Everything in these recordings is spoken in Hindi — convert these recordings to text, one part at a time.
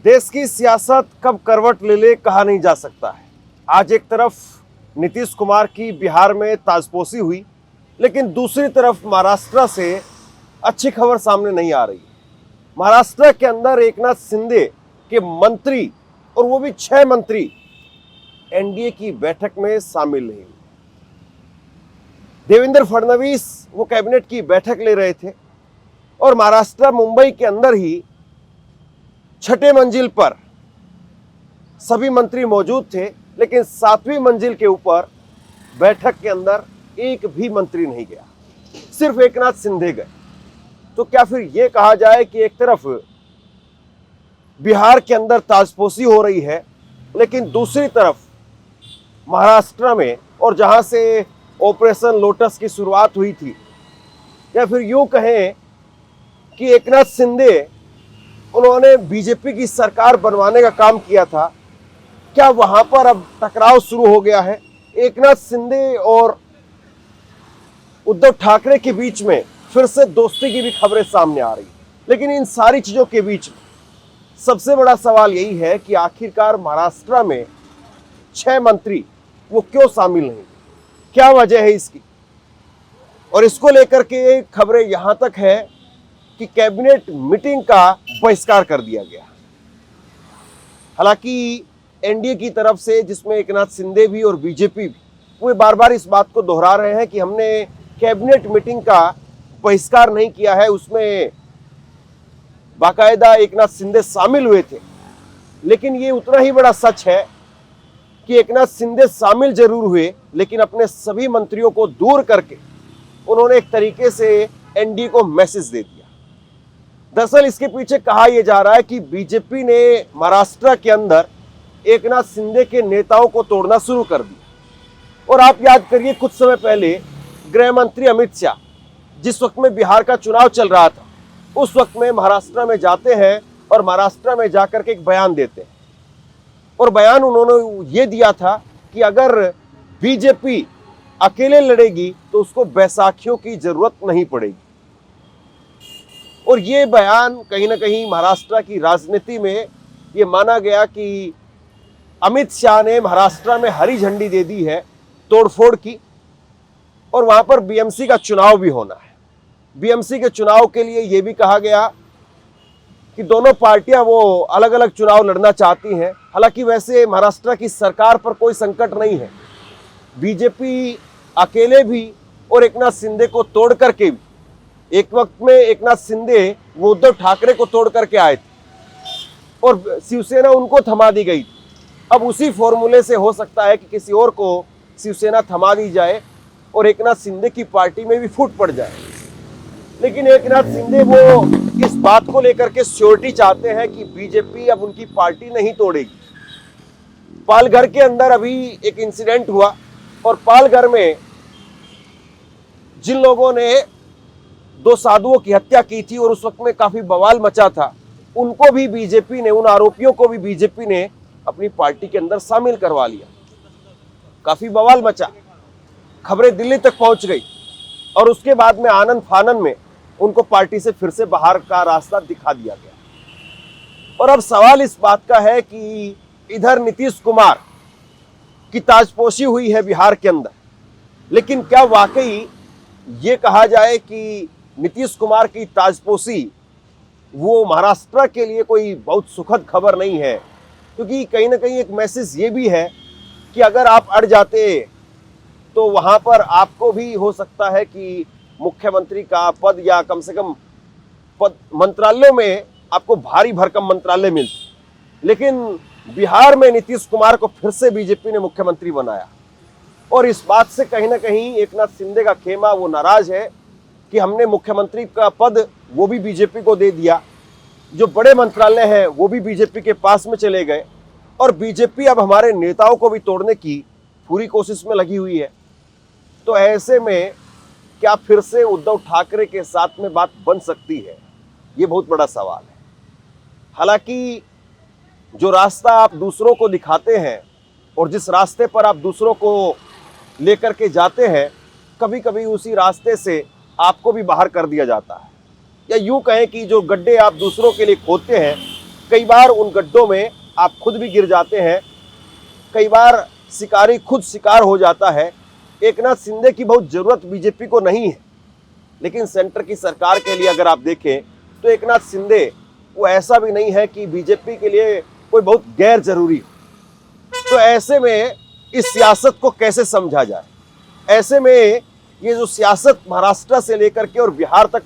देश की सियासत कब करवट ले ले कहा नहीं जा सकता है। आज एक तरफ नीतीश कुमार की बिहार में ताजपोशी हुई, लेकिन दूसरी तरफ महाराष्ट्र से अच्छी खबर सामने नहीं आ रही है। महाराष्ट्र के अंदर एकनाथ शिंदे के मंत्री, और वो भी 6 मंत्री एनडीए की बैठक में शामिल नहीं। देवेंद्र फडणवीस वो कैबिनेट की बैठक ले रहे थे और महाराष्ट्र मुंबई के अंदर ही 6ठे मंजिल पर सभी मंत्री मौजूद थे, लेकिन 7वीं मंजिल के ऊपर बैठक के अंदर एक भी मंत्री नहीं गया, सिर्फ एकनाथ शिंदे गए। तो क्या फिर यह कहा जाए कि एक तरफ बिहार के अंदर ताजपोशी हो रही है, लेकिन दूसरी तरफ महाराष्ट्र में, और जहां से ऑपरेशन लोटस की शुरुआत हुई थी, या फिर यूं कहें कि एकनाथ शिंदे उन्होंने बीजेपी की सरकार बनवाने का काम किया था, क्या वहां पर अब टकराव शुरू हो गया है? एकनाथ शिंदे और उद्धव ठाकरे के बीच में फिर से दोस्ती की भी खबरें सामने आ रही। लेकिन इन सारी चीजों के बीच में सबसे बड़ा सवाल यही है कि आखिरकार महाराष्ट्र में 6 मंत्री वो क्यों शामिल नहीं, क्या वजह है इसकी? और इसको लेकर के खबरें यहां तक है कि कैबिनेट मीटिंग का बहिष्कार कर दिया गया। हालांकि एनडीए की तरफ से, जिसमें एकनाथ शिंदे भी और बीजेपी भी, वो बार बार इस बात को दोहरा रहे हैं कि हमने कैबिनेट मीटिंग का बहिष्कार नहीं किया है, उसमें बाकायदा एकनाथ शिंदे शामिल हुए थे। लेकिन ये उतना ही बड़ा सच है कि एकनाथ शिंदे शामिल जरूर हुए, लेकिन अपने सभी मंत्रियों को दूर करके उन्होंने एक तरीके से एनडीए को मैसेज दे दिया। दरअसल इसके पीछे कहा यह जा रहा है कि बीजेपी ने महाराष्ट्र के अंदर एकनाथ शिंदे के नेताओं को तोड़ना शुरू कर दिया। और आप याद करिए, कुछ समय पहले गृह मंत्री अमित शाह, जिस वक्त में बिहार का चुनाव चल रहा था, उस वक्त में महाराष्ट्र में जाते हैं और महाराष्ट्र में जाकर के एक बयान देते हैं। और बयान उन्होंने ये दिया था कि अगर बीजेपी अकेले लड़ेगी तो उसको बैसाखियों की जरूरत नहीं पड़ेगी। और ये बयान कहीं ना कहीं महाराष्ट्र की राजनीति में ये माना गया कि अमित शाह ने महाराष्ट्र में हरी झंडी दे दी है तोड़फोड़ की, और वहां पर बीएमसी का चुनाव भी होना है। बीएमसी के चुनाव के लिए यह भी कहा गया कि दोनों पार्टियां वो अलग अलग चुनाव लड़ना चाहती हैं। हालांकि वैसे महाराष्ट्र की सरकार पर कोई संकट नहीं है, बीजेपी अकेले भी और एकनाथ शिंदे को तोड़ करके भी, एक वक्त में एकनाथ शिंदे वो उद्धव ठाकरे को तोड़ करके आए थे और शिवसेना उनको थमा दी गई थी। अब उसी फॉर्मूले से हो सकता है कि किसी और को शिवसेना थमा दी जाए और एकनाथ शिंदे की पार्टी में भी फूट पड़ जाए। लेकिन एकनाथ शिंदे वो इस बात को लेकर के श्योरिटी चाहते हैं कि बीजेपी अब उनकी पार्टी नहीं तोड़ेगी। पालघर के अंदर अभी एक इंसिडेंट हुआ, और पालघर में जिन लोगों ने 2 साधुओं की हत्या की थी और उस वक्त में काफी बवाल मचा था, उनको भी बीजेपी ने, उन आरोपियों को भी बीजेपी ने अपनी पार्टी के अंदर शामिल करवा लिया। काफी बवाल मचा, खबरें दिल्ली तक पहुंच गई, और उसके बाद में आनंद फानन में उनको पार्टी से फिर से बाहर का रास्ता दिखा दिया गया। और अब सवाल इस बात का है कि इधर नीतीश कुमार की ताजपोशी हुई है बिहार के अंदर, लेकिन क्या वाकई ये कहा जाए कि नीतीश कुमार की ताजपोशी वो महाराष्ट्र के लिए कोई बहुत सुखद खबर नहीं है? क्योंकि कहीं ना कहीं एक मैसेज ये भी है कि अगर आप अड़ जाते तो वहां पर आपको भी हो सकता है कि मुख्यमंत्री का पद, या कम से कम पद, मंत्रालयों में आपको भारी भरकम मंत्रालय मिलते। लेकिन बिहार में नीतीश कुमार को फिर से बीजेपी ने मुख्यमंत्री बनाया, और इस बात से कहीं ना कहीं एकनाथ शिंदे का खेमा वो नाराज है कि हमने मुख्यमंत्री का पद वो भी बीजेपी को दे दिया, जो बड़े मंत्रालय हैं वो भी बीजेपी के पास में चले गए, और बीजेपी अब हमारे नेताओं को भी तोड़ने की पूरी कोशिश में लगी हुई है। तो ऐसे में क्या फिर से उद्धव ठाकरे के साथ में बात बन सकती है? ये बहुत बड़ा सवाल है। हालांकि जो रास्ता आप दूसरों को दिखाते हैं और जिस रास्ते पर आप दूसरों को लेकर के जाते हैं, कभी कभी उसी रास्ते से आपको भी बाहर कर दिया जाता है। या यूं कहें कि जो गड्ढे आप दूसरों के लिए खोदते हैं, कई बार उन गड्ढों में आप खुद भी गिर जाते हैं, कई बार शिकारी खुद शिकार हो जाता है। एकनाथ शिंदे की बहुत जरूरत बीजेपी को नहीं है, लेकिन सेंटर की सरकार के लिए अगर आप देखें तो एकनाथ शिंदे वो ऐसा भी नहीं है कि बीजेपी के लिए कोई बहुत गैर जरूरी हो। तो ऐसे में इस सियासत को कैसे समझा जाए? ऐसे में ये जो सियासत महाराष्ट्र से लेकर के और बिहार तक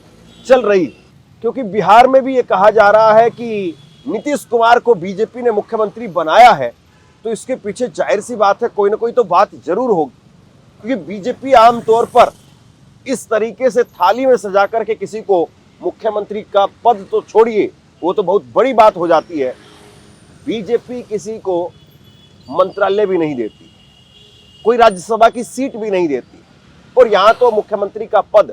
चल रही है, क्योंकि बिहार में भी ये कहा जा रहा है कि नीतीश कुमार को बीजेपी ने मुख्यमंत्री बनाया है, तो इसके पीछे जाहिर सी बात है कोई ना कोई तो बात जरूर होगी, क्योंकि बीजेपी आमतौर पर इस तरीके से थाली में सजा करके किसी को मुख्यमंत्री का पद तो छोड़िए, वो तो बहुत बड़ी बात हो जाती है। बीजेपी किसी को मंत्रालय भी नहीं देती, कोई राज्यसभा की सीट भी नहीं देती, और यहां तो मुख्यमंत्री का पद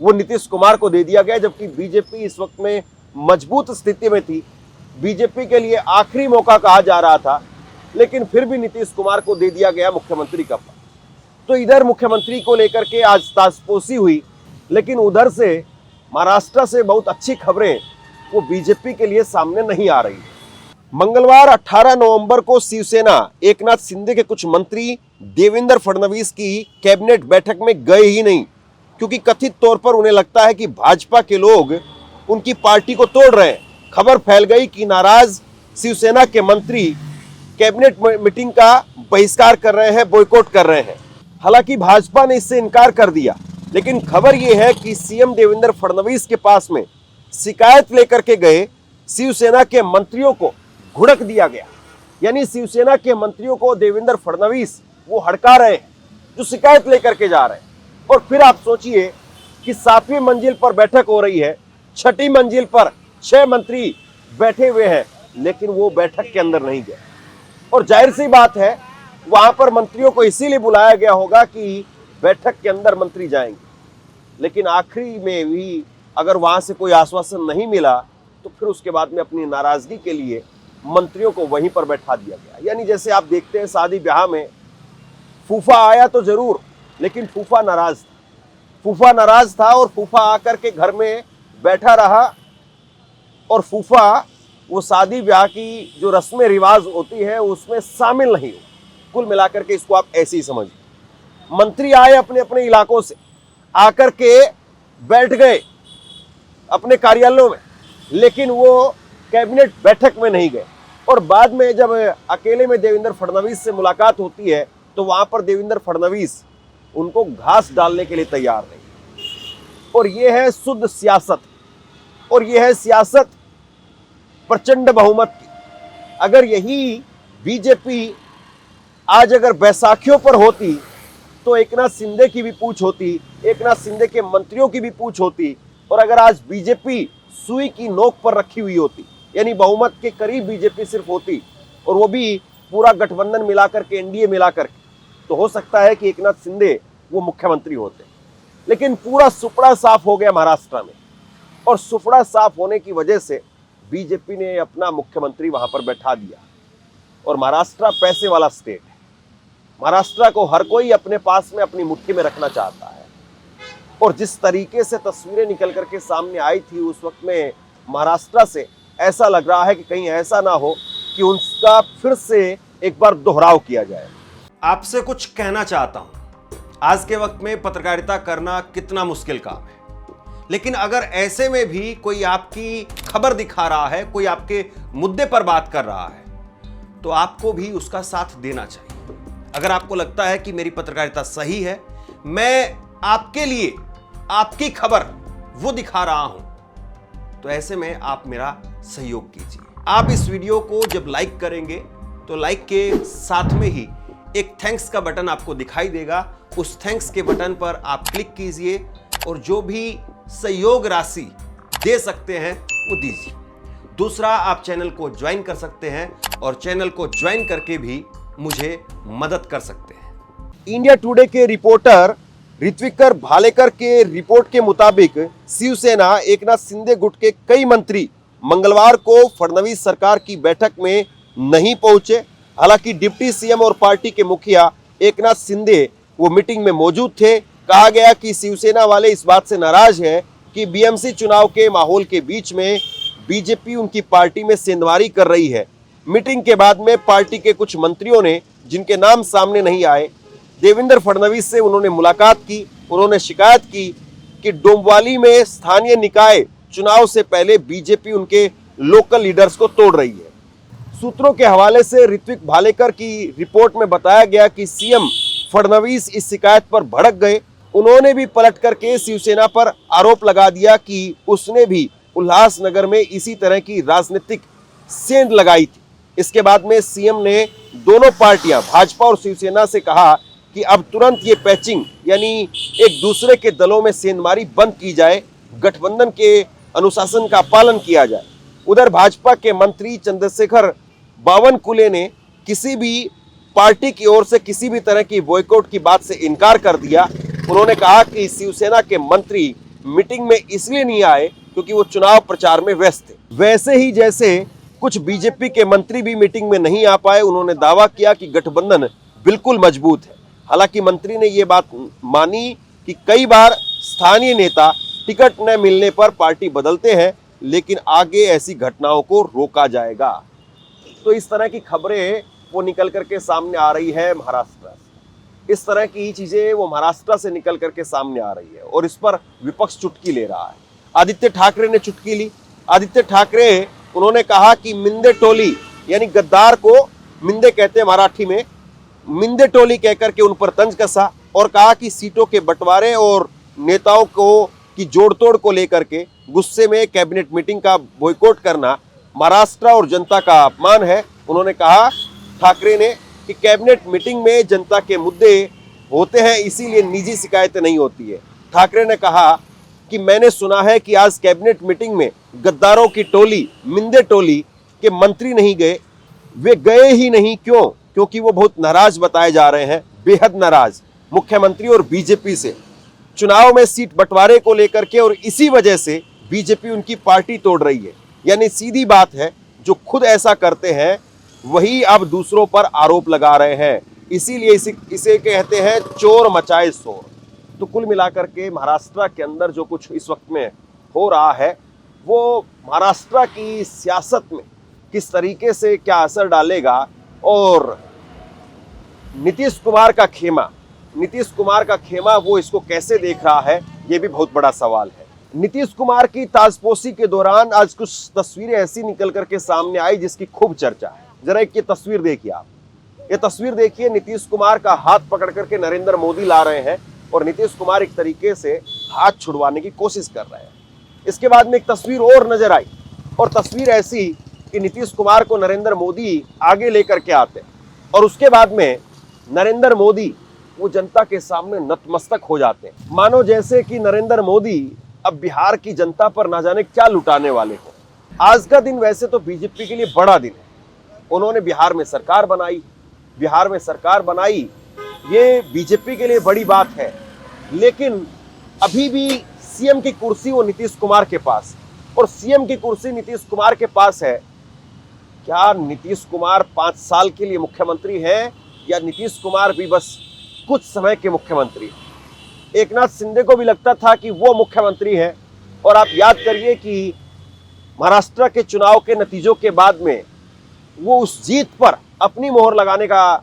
वो नीतीश कुमार को दे दिया गया, जबकि बीजेपी इस वक्त में मजबूत स्थिति में थी। बीजेपी के लिए आखिरी मौका कहा जा रहा था, लेकिन फिर भी नीतीश कुमार को दे दिया गया मुख्यमंत्री का पद। तो इधर मुख्यमंत्री को लेकर के आज तासपोसी हुई, लेकिन उधर से महाराष्ट्र से बहुत अच्छी खबरें वो बीजेपी के लिए सामने नहीं आ रही। मंगलवार 18 नवंबर को शिवसेना एकनाथ शिंदे के कुछ मंत्री देवेंद्र फडणवीस की कैबिनेट बैठक में गए ही नहीं, क्योंकि कथित तौर पर उन्हें लगता है कि भाजपा के लोग उनकी पार्टी को तोड़ रहे हैं। खबर फैल गई कि नाराज शिवसेना के मंत्री कैबिनेट मीटिंग का बहिष्कार कर रहे हैं, बॉयकॉट कर रहे हैं। हालांकि भाजपा ने इससे इनकार कर दिया, लेकिन खबर यह है कि सीएम देवेंद्र फडणवीस के पास में शिकायत लेकर के गए शिवसेना के मंत्रियों को घुड़क दिया गया। यानी शिवसेना के मंत्रियों को देवेंद्र फडणवीस वो हड़का रहे हैं जो शिकायत लेकर के जा रहे हैं। और फिर आप सोचिए कि 7वीं मंजिल पर बैठक हो रही है, 6ठी मंजिल पर 6 मंत्री बैठे हुए हैं, लेकिन वो बैठक के अंदर नहीं गए। और जाहिर सी बात है वहां पर मंत्रियों को इसीलिए बुलाया गया होगा कि बैठक के अंदर मंत्री जाएंगे, लेकिन आखिरी में भी अगर वहां से कोई आश्वासन नहीं मिला तो फिर उसके बाद में अपनी नाराजगी के लिए मंत्रियों को वहीं पर बैठा दिया गया। यानी जैसे आप देखते हैं शादी ब्याह में फूफा आया तो जरूर, लेकिन फूफा नाराज था और फूफा आकर के घर में बैठा रहा, और फूफा वो शादी ब्याह की जो रस्में रिवाज होती है उसमें शामिल नहीं हो। कुल मिलाकर के इसको आप ऐसे ही समझिए। मंत्री आए अपने अपने इलाकों से, आकर के बैठ गए अपने कार्यालयों में, लेकिन वो कैबिनेट बैठक में नहीं गए। और बाद में जब अकेले में देवेंद्र फडणवीस से मुलाकात होती है तो वहां पर देवेंद्र फडणवीस उनको घास डालने के लिए तैयार नहीं। और यह है शुद्ध सियासत, और यह है सियासत प्रचंड बहुमत की। अगर यही बीजेपी आज अगर बैसाखियों पर होती तो एकनाथ शिंदे की भी पूछ होती, एकनाथ शिंदे के मंत्रियों की भी पूछ होती। और अगर आज बीजेपी सुई की नोक पर रखी हुई होती, यानी बहुमत के करीब बीजेपी सिर्फ होती, और वो भी पूरा गठबंधन मिलाकर के, एनडीए मिलाकर के, तो हो सकता है कि एकनाथ शिंदे वो मुख्यमंत्री होते। लेकिन पूरा सुपड़ा साफ हो गया महाराष्ट्र में, और सुपड़ा साफ होने की वजह से बीजेपी ने अपना मुख्यमंत्री वहां पर बैठा दिया। और महाराष्ट्र पैसे वाला स्टेट है, महाराष्ट्र को हर कोई अपने पास में अपनी मुट्ठी में रखना चाहता है। और जिस तरीके से तस्वीरें निकल करके सामने आई थी उस वक्त में महाराष्ट्र से, ऐसा लग रहा है कि कहीं ऐसा ना हो कि उनका फिर से एक बार दोहराव किया जाए। आपसे कुछ कहना चाहता हूं। आज के वक्त में पत्रकारिता करना कितना मुश्किल काम है, लेकिन अगर ऐसे में भी कोई आपकी खबर दिखा रहा है, कोई आपके मुद्दे पर बात कर रहा है, तो आपको भी उसका साथ देना चाहिए। अगर आपको लगता है कि मेरी पत्रकारिता सही है, मैं आपके लिए आपकी खबर वो दिखा रहा हूं, तो ऐसे में आप मेरा सहयोग कीजिए। आप इस वीडियो को जब लाइक करेंगे तो लाइक के साथ में ही एक थैंक्स का बटन आपको दिखाई देगा। उस थैंक्स के बटन पर आप क्लिक कीजिए और जो भी सहयोग राशि दे सकते हैं वो दीजिए। दूसरा, आप चैनल को ज्वाइन कर सकते हैं और चैनल को ज्वाइन करके भी मुझे मदद कर सकते हैं। इंडिया टुडे के रिपोर्टर ऋत्विकर भालेकर के रिपोर्ट के मुताबिक शिवसेना एकनाथ शिंदे गुट के कई मंत्री मंगलवार को फडणवीस सरकार की बैठक में नहीं पहुंचे। हालांकि डिप्टी सीएम और पार्टी के मुखिया एकनाथ शिंदे वो मीटिंग में मौजूद थे। कहा गया कि शिवसेना वाले इस बात से नाराज हैं कि बीएमसी चुनाव के माहौल के बीच में बीजेपी उनकी पार्टी में सेंधमारी कर रही है। मीटिंग के बाद में पार्टी के कुछ मंत्रियों ने, जिनके नाम सामने नहीं आए, देवेंद्र फडणवीस से उन्होंने मुलाकात की। उन्होंने शिकायत की कि डोंबिवली में स्थानीय निकाय चुनाव से पहले बीजेपी उनके लोकल लीडर्स को तोड़ रही है। सूत्रों के हवाले से ऋत्विक भालेकर की रिपोर्ट में बताया गया कि सीएम फडणवीस इस शिकायत पर भड़क गए। उन्होंने भी पलट करके शिवसेना पर आरोप लगा दिया कि उसने भी उल्लासनगर में इसी तरह की राजनीतिक सेंध लगाई थी। इसके बाद में सीएम ने दोनों पार्टियां भाजपा और शिवसेना से कहा कि अब तुरंत ये पैचिंग यानी एक दूसरे के दलों में सेंधमारी बंद की जाए, गठबंधन के अनुशासन का पालन किया जाए। उधर भाजपा के मंत्री चंद्रशेखर बावनकुले ने किसी भी पार्टी की ओर से किसी भी तरह की बॉयकॉट की बात से इनकार कर दिया। उन्होंने कहा कि शिवसेना के मंत्री मीटिंग में इसलिए नहीं आए क्योंकि वो चुनाव प्रचार में व्यस्त थे। वैसे ही जैसे कुछ बीजेपी के मंत्री भी मीटिंग में नहीं आ पाए, उन्होंने दावा किया कि गठबंधन बिल्कुल मजबूत है। हालांकि मंत्री ने ये बात मानी कि कई बार स्थानीय नेता टिकट न मिलने पर पार्टी बदलते हैं, लेकिन आगे ऐसी घटनाओं को रोका जाएगा। तो इस तरह की खबरें वो निकल करके सामने आ रही है महाराष्ट्र से। इस तरह की चीजें वो महाराष्ट्र से निकल करके सामने आ रही है और इस पर विपक्ष चुटकी ले रहा है। आदित्य ठाकरे ने चुटकी ली। आदित्य ठाकरे उन्होंने कहा कि मिंदे टोली यानी गद्दार को मिंदे कहते हैं मराठी में, मिंदे टोली कहकर के उन पर तंज कसा और कहा कि सीटों के बंटवारे और नेताओं को की जोड़तोड़ को लेकर के गुस्से में कैबिनेट मीटिंग का बॉयकॉट करना महाराष्ट्र और जनता का अपमान है। उन्होंने कहा ठाकरे ने कि कैबिनेट मीटिंग में जनता के मुद्दे होते हैं, इसीलिए निजी शिकायतें नहीं होती है। ठाकरे ने कहा कि मैंने सुना है कि आज कैबिनेट मीटिंग में गद्दारों की टोली, मिंदे टोली के मंत्री नहीं गए। वे गए ही नहीं, क्यों? क्योंकि वो बहुत नाराज बताए जा रहे हैं, बेहद नाराज मुख्यमंत्री और बीजेपी से, चुनाव में सीट बंटवारे को लेकर के, और इसी वजह से बीजेपी उनकी पार्टी तोड़ रही है। यानी सीधी बात है, जो खुद ऐसा करते हैं वही अब दूसरों पर आरोप लगा रहे हैं। इसीलिए इसे कहते हैं चोर मचाए शोर। तो कुल मिलाकर के महाराष्ट्र के अंदर जो कुछ इस वक्त में हो रहा है वो महाराष्ट्र की सियासत में किस तरीके से क्या असर डालेगा, और नीतीश कुमार का खेमा वो इसको कैसे देख रहा है, ये भी बहुत बड़ा सवाल है। नीतीश कुमार की ताजपोशी के दौरान आज कुछ तस्वीरें ऐसी निकल करके सामने आई जिसकी खूब चर्चा है। जरा एक ये तस्वीर देखिए आप, ये तस्वीर देखिए। नीतीश कुमार का हाथ पकड़ करके नरेंद्र मोदी ला रहे हैं और नीतीश कुमार एक तरीके से हाथ छुड़वाने की कोशिश कर रहे हैं। इसके बाद में एक तस्वीर और नजर आई, और तस्वीर ऐसी कि नीतीश कुमार को नरेंद्र मोदी आगे लेकर के आते हैं और उसके बाद में नरेंद्र मोदी वो जनता के सामने नतमस्तक हो जाते हैं, मानो जैसे कि नरेंद्र मोदी अब बिहार की जनता पर ना जाने क्या लुटाने वाले हो। आज का दिन वैसे तो बीजेपी के लिए बड़ा दिन है। उन्होंने बिहार में सरकार बनाई, ये बीजेपी के लिए बड़ी बात है। लेकिन अभी भी सीएम की कुर्सी वो नीतीश कुमार के पास, और सीएम की कुर्सी नीतीश कुमार के पास है। क्या नीतीश कुमार 5 साल के लिए मुख्यमंत्री हैं, या नीतीश कुमार भी बस कुछ समय के मुख्यमंत्री? एकनाथ शिंदे को भी लगता था कि वो मुख्यमंत्री हैं, और आप याद करिए कि महाराष्ट्र के चुनाव के नतीजों के बाद में वो उस जीत पर अपनी मोहर लगाने का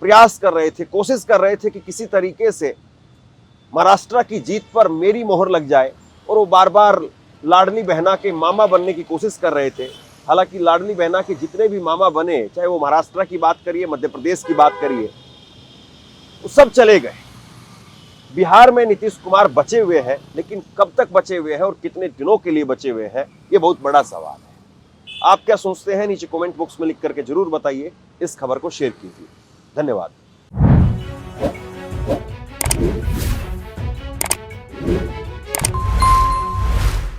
प्रयास कर रहे थे, कोशिश कर रहे थे कि किसी तरीके से महाराष्ट्र की जीत पर मेरी मोहर लग जाए, और वो बार बार लाडली बहना के मामा बनने की कोशिश कर रहे थे। हालांकि लाडली बहना के जितने भी मामा बने, चाहे वो महाराष्ट्र की बात करिए, मध्य प्रदेश की बात करिए, वो सब चले गए। बिहार में नीतीश कुमार बचे हुए हैं, लेकिन कब तक बचे हुए हैं और कितने दिनों के लिए बचे हुए हैं, ये बहुत बड़ा सवाल है। आप क्या सोचते हैं, नीचे कमेंट बॉक्स में लिख करके जरूर बताइए। इस खबर को शेयर कीजिए। धन्यवाद।